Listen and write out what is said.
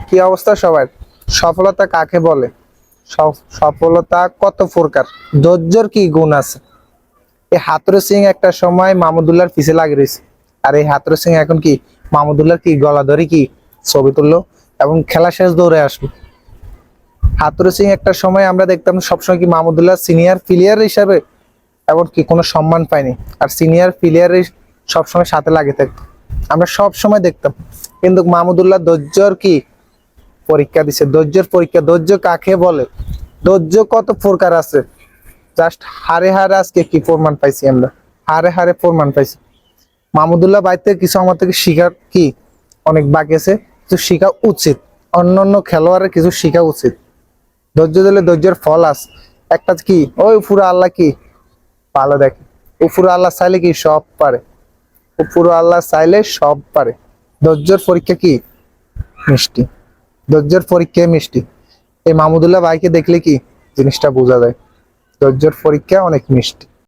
কি অবস্থা সবার? সফলতা কাকে বলে? সফলতা কত প্রকার? ধৈর্যের কি গুণ আছে? এই হাতুড়ে সিং একটা সময় মাহমুদুল্লাহর পিছে লাগে রয়েছে, আর এই হাতুড়ে সিং এখন কি মাহমুদুল্লাহর কি গলা ধরে কি ছবি তুললো এবং খেলা শেষ দৌড়ে আসলো। হাতুড়ে সিং একটা সময় আমরা দেখতাম সবসময় কি মাহমুদুল্লাহ সিনিয়র প্লেয়ার হিসাবে এমন কি কোনো সম্মান পায়নি, আর সিনিয়র প্লেয়ার সবসময় সাথে লাগে থাকতো, আমরা সব সময় দেখতাম। কিন্তু মাহমুদুল্লাহ ধৈর্যর কি পরীক্ষা দিছে, ধৈর্যের পরীক্ষা। ধৈর্য কাকে বলে? ধৈর্য কত প্রকার আছে, জাস্ট হারে হারে আজকে কি প্রমাণ পাইছি আমরা, হারে হারে প্রমাণ পাইছি। মাহমুদুল্লাহ বাইতে কিছু আমার থেকে শিখার কি অনেক বাকি আছে, কিছু শিখা উচিত, অন্যান্য খেলোয়াড়ের কিছু শিখা উচিত। ধৈর্য দিলে ধৈর্যের ফল আছে। একটা কি ওই পুরো আল্লাহ কি ভালো দেখে, উপরে আল্লাহ চাইলে কি সব পারে, উপরে আল্লাহ চাইলে সব পারে। ধৈর্যের পরীক্ষা কি মিষ্টি, ধৈর্যের পরীক্ষা মিষ্টি। এই মাহমুদুল্লাহ ভাইকে দেখলে কি জিনিসটা বোঝা যায়, ধৈর্যের পরীক্ষা অনেক মিষ্টি।